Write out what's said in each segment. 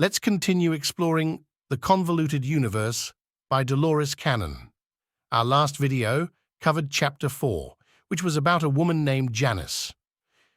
Let's continue exploring The Convoluted Universe by Dolores Cannon. Our last video covered Chapter 4, which was about a woman named Janice.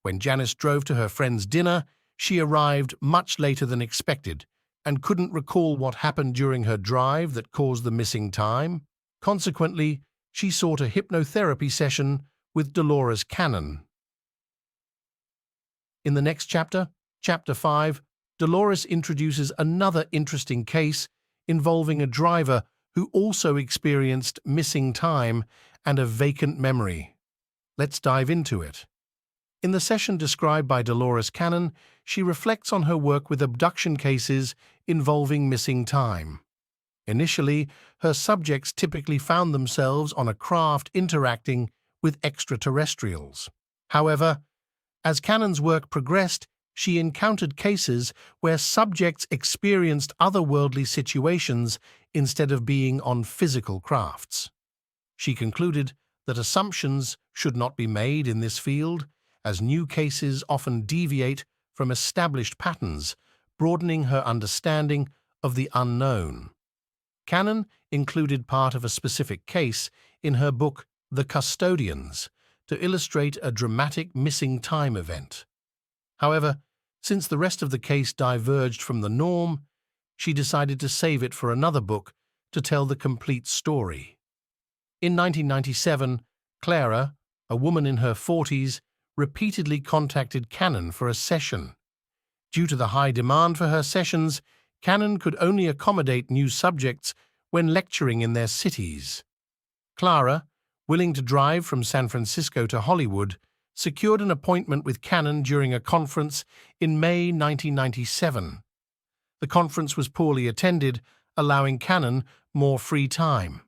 When Janice drove to her friend's dinner, she arrived much later than expected and couldn't recall what happened during her drive that caused the missing time. Consequently, she sought a hypnotherapy session with Dolores Cannon. In the next chapter, Chapter 5, Dolores introduces another interesting case involving a driver who also experienced missing time and a vacant memory. Let's dive into it. In the session described by Dolores Cannon, she reflects on her work with abduction cases involving missing time. Initially, her subjects typically found themselves on a craft interacting with extraterrestrials. However, as Cannon's work progressed, she encountered cases where subjects experienced otherworldly situations instead of being on physical crafts. She concluded that assumptions should not be made in this field, as new cases often deviate from established patterns, broadening her understanding of the unknown. Cannon included part of a specific case in her book The Custodians to illustrate a dramatic missing time event. However, since the rest of the case diverged from the norm, she decided to save it for another book to tell the complete story. In 1997, Clara, a woman in her 40s, repeatedly contacted Cannon for a session. Due to the high demand for her sessions, Cannon could only accommodate new subjects when lecturing in their cities. Clara, willing to drive from San Francisco to Hollywood, secured an appointment with Cannon during a conference in May 1997. The conference was poorly attended, allowing Cannon more free time.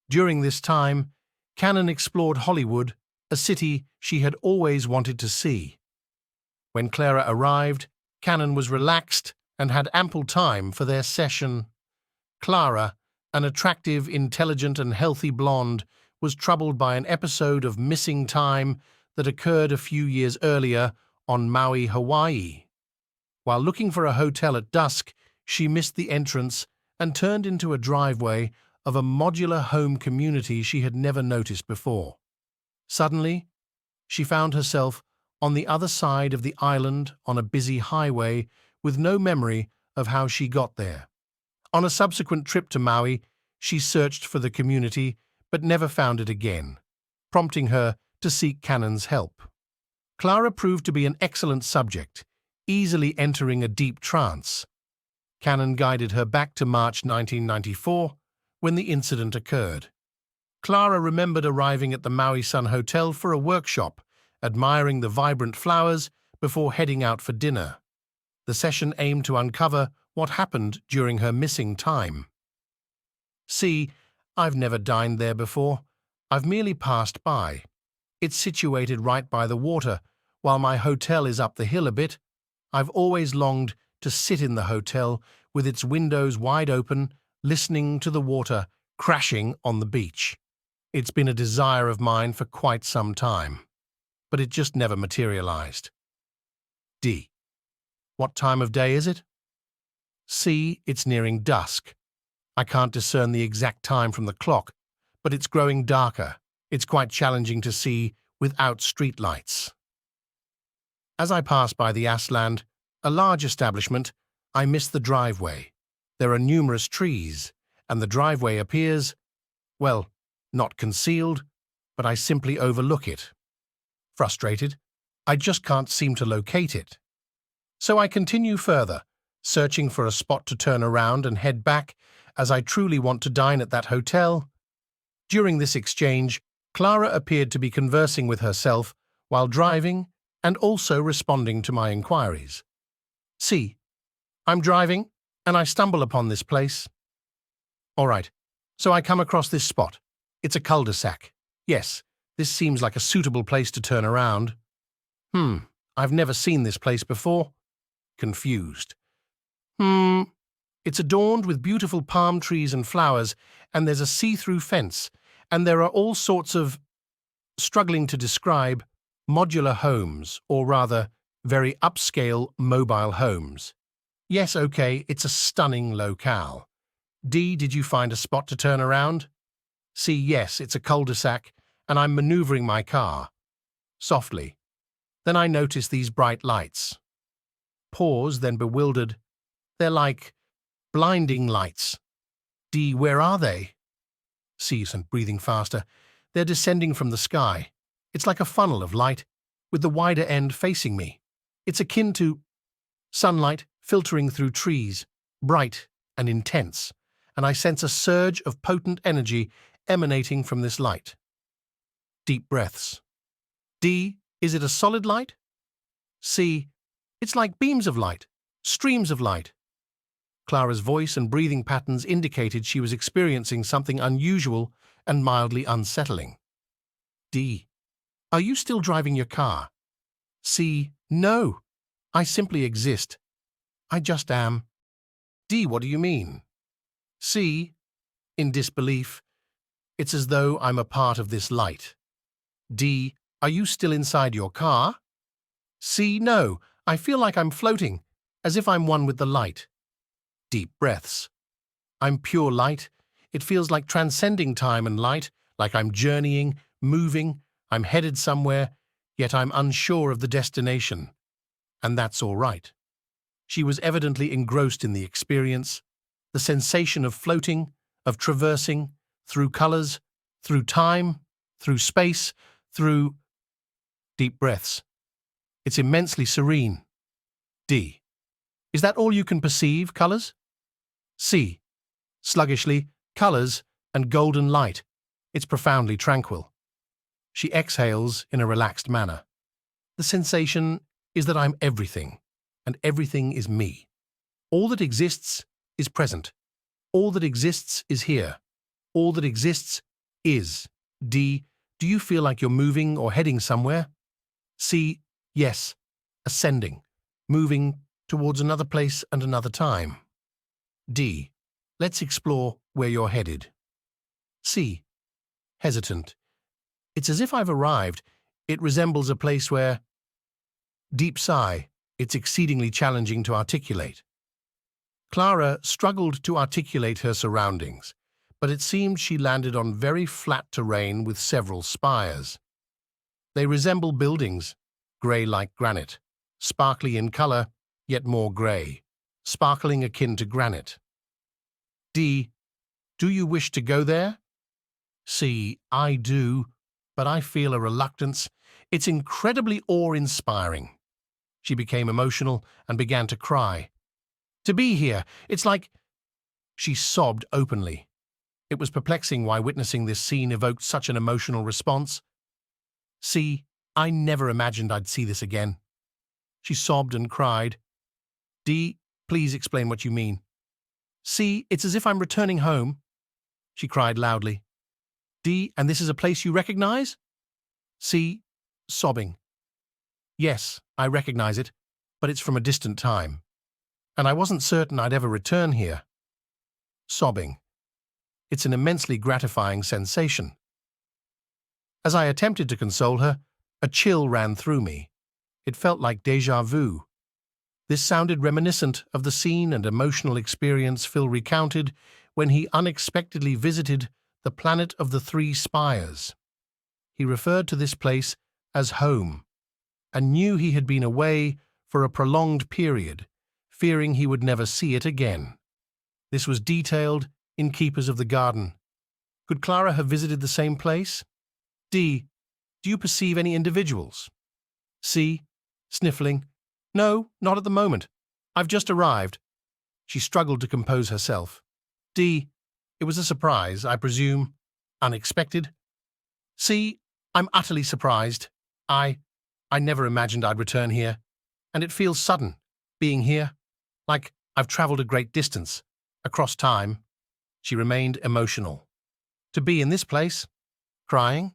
During this time, Cannon explored Hollywood, a city she had always wanted to see. When Clara arrived, Cannon was relaxed and had ample time for their session. Clara, an attractive, intelligent, and healthy blonde, was troubled by an episode of missing time that occurred a few years earlier on Maui, Hawaii. While looking for a hotel at dusk, she missed the entrance and turned into a driveway of a modular home community she had never noticed before. Suddenly, she found herself on the other side of the island on a busy highway with no memory of how she got there. On a subsequent trip to Maui, she searched for the community but never found it again, prompting her to seek Cannon's help. Clara proved to be an excellent subject, easily entering a deep trance. Cannon guided her back to March 1994, when the incident occurred. Clara remembered arriving at the Maui Sun Hotel for a workshop, admiring the vibrant flowers before heading out for dinner. The session aimed to uncover what happened during her missing time. See, I've never dined there before. I've merely passed by. It's situated right by the water, while my hotel is up the hill a bit. I've always longed to sit in the hotel with its windows wide open, listening to the water crashing on the beach. It's been a desire of mine for quite some time, but it just never materialized. D. What time of day is it? C. It's nearing dusk. I can't discern the exact time from the clock, but it's growing darker. It's quite challenging to see without streetlights. As I pass by the Asland, a large establishment, I miss the driveway. There are numerous trees, and the driveway appears, well, not concealed, but I simply overlook it. Frustrated, I just can't seem to locate it. So I continue further, searching for a spot to turn around and head back, as I truly want to dine at that hotel. During this exchange, Clara appeared to be conversing with herself while driving and also responding to my inquiries. C. I'm driving, and I stumble upon this place. All right, so I come across this spot. It's a cul-de-sac. Yes, this seems like a suitable place to turn around. I've never seen this place before. Confused. It's adorned with beautiful palm trees and flowers, and there's a see-through fence, and there are all sorts of, struggling to describe, modular homes, or rather, very upscale mobile homes. Yes, okay, it's a stunning locale. D, did you find a spot to turn around? C, yes, it's a cul-de-sac, and I'm maneuvering my car. Softly. Then I notice these bright lights. Pause, then bewildered. They're like blinding lights. D, where are they? C, and breathing faster. They're descending from the sky. It's like a funnel of light, with the wider end facing me. It's akin to sunlight filtering through trees, bright and intense, and I sense a surge of potent energy emanating from this light. Deep breaths. D, is it a solid light? C, it's like beams of light, streams of light. Clara's voice and breathing patterns indicated she was experiencing something unusual and mildly unsettling. D, are you still driving your car? C, no, I simply exist. I just am. D, what do you mean? C, in disbelief, it's as though I'm a part of this light. D, are you still inside your car? C, no, I feel like I'm floating, as if I'm one with the light. Deep breaths. I'm pure light. It feels like transcending time and light, like I'm journeying, moving, I'm headed somewhere, yet I'm unsure of the destination. And that's all right. She was evidently engrossed in the experience, the sensation of floating, of traversing, through colors, through time, through space, through deep breaths. It's immensely serene. D, is that all you can perceive, colors? C, sluggishly, colors and golden light. It's profoundly tranquil. She exhales in a relaxed manner. The sensation is that I'm everything, and everything is me. All that exists is present. All that exists is here. All that exists is. D, do you feel like you're moving or heading somewhere? C, yes, ascending, moving towards another place and another time. D, let's explore where you're headed. C, hesitant. It's as if I've arrived. It resembles a place where... Deep sigh. It's exceedingly challenging to articulate. Clara struggled to articulate her surroundings, but it seemed she landed on very flat terrain with several spires. They resemble buildings, grey like granite, sparkly in colour, yet more grey, sparkling akin to granite. D, do you wish to go there? C, I do, but I feel a reluctance. It's incredibly awe-inspiring. She became emotional and began to cry. To be here, it's like... She sobbed openly. It was perplexing why witnessing this scene evoked such an emotional response. C, I never imagined I'd see this again. She sobbed and cried. D, please explain what you mean. C, it's as if I'm returning home. She cried loudly. D, and this is a place you recognize? C, sobbing. Yes, I recognize it, but it's from a distant time, and I wasn't certain I'd ever return here. Sobbing. It's an immensely gratifying sensation. As I attempted to console her, a chill ran through me. It felt like déjà vu. This sounded reminiscent of the scene and emotional experience Phil recounted when he unexpectedly visited the planet of the three spires. He referred to this place as home, and knew he had been away for a prolonged period, fearing he would never see it again. This was detailed in Keepers of the Garden. Could Clara have visited the same place? D, do you perceive any individuals? C, sniffling. No, not at the moment. I've just arrived. She struggled to compose herself. D, it was a surprise, I presume. Unexpected. C, I'm utterly surprised. I never imagined I'd return here. And it feels sudden, being here. Like I've traveled a great distance, across time. She remained emotional. To be in this place? Crying?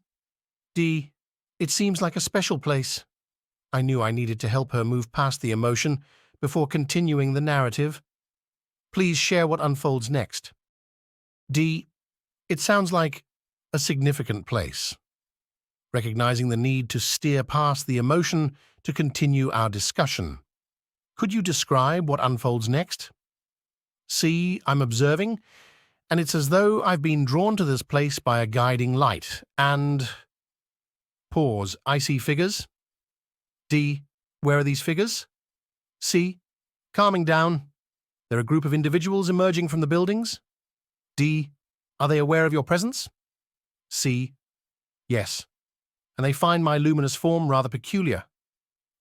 D, it seems like a special place. I knew I needed to help her move past the emotion before continuing the narrative. Please share what unfolds next. D, it sounds like a significant place. Recognizing the need to steer past the emotion to continue our discussion. Could you describe what unfolds next? C. I'm observing, and it's as though I've been drawn to this place by a guiding light, and… Pause. I see figures. D. Where are these figures? C. Calming down. They're a group of individuals emerging from the buildings. D. Are they aware of your presence? C. Yes. And they find my luminous form rather peculiar.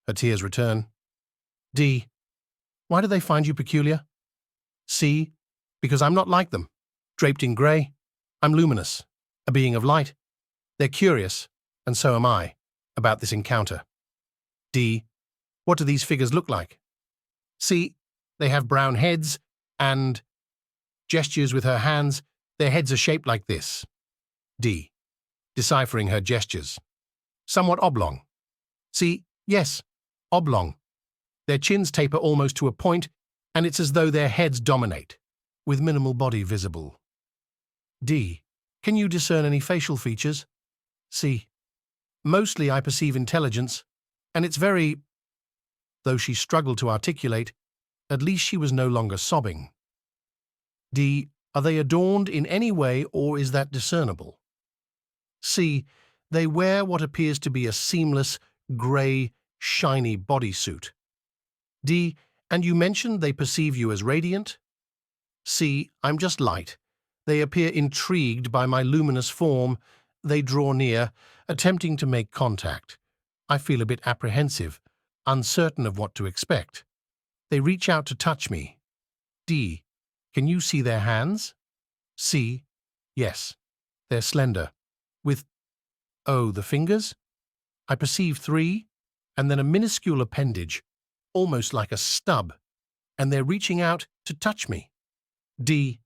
Her tears return. D. Why do they find you peculiar? C. Because I'm not like them. Draped in grey. I'm luminous, a being of light. They're curious, and so am I, about this encounter. D. What do these figures look like? C. They have brown heads and… Gestures with her hands. Their heads are shaped like this. D. Deciphering her gestures. Somewhat oblong. C. Yes, oblong. Their chins taper almost to a point, and it's as though their heads dominate, with minimal body visible. D. Can you discern any facial features? C. Mostly I perceive intelligence, and it's very… Though she struggled to articulate, at least she was no longer sobbing. D. Are they adorned in any way, or is that discernible? C. They wear what appears to be a seamless, grey, shiny bodysuit. D. And you mentioned they perceive you as radiant? C. I'm just light. They appear intrigued by my luminous form. They draw near, attempting to make contact. I feel a bit apprehensive, uncertain of what to expect. They reach out to touch me. D. Can you see their hands? C. Yes. They're slender. With… Oh, the fingers? I perceive 3, and then a minuscule appendage, almost like a stub, and they're reaching out to touch me. D.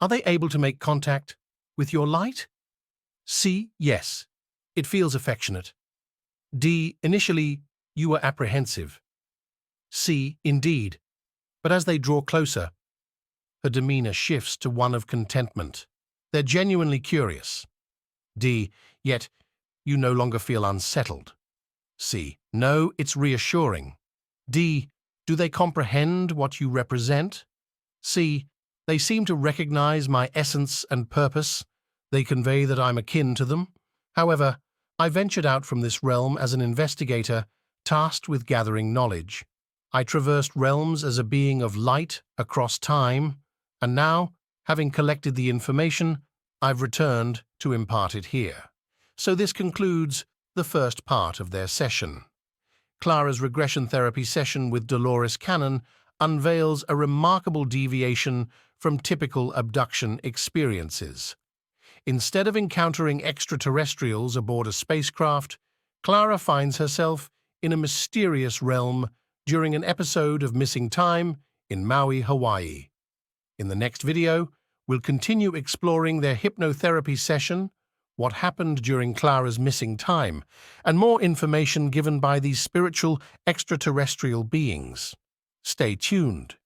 Are they able to make contact with your light? C. Yes. It feels affectionate. D. Initially, you were apprehensive. C. Indeed. But as they draw closer, her demeanor shifts to one of contentment. They're genuinely curious. D. Yet, you no longer feel unsettled. C. No, it's reassuring. D. Do they comprehend what you represent? C. They seem to recognize my essence and purpose. They convey that I'm akin to them. However, I ventured out from this realm as an investigator tasked with gathering knowledge. I traversed realms as a being of light across time, and now, having collected the information, I've returned to impart it here. So this concludes the first part of their session. Clara's regression therapy session with Dolores Cannon unveils a remarkable deviation from typical abduction experiences. Instead of encountering extraterrestrials aboard a spacecraft, Clara finds herself in a mysterious realm during an episode of Missing Time in Maui, Hawaii. In the next video, we'll continue exploring their hypnotherapy session, what happened during Clara's missing time, and more information given by these spiritual extraterrestrial beings. Stay tuned.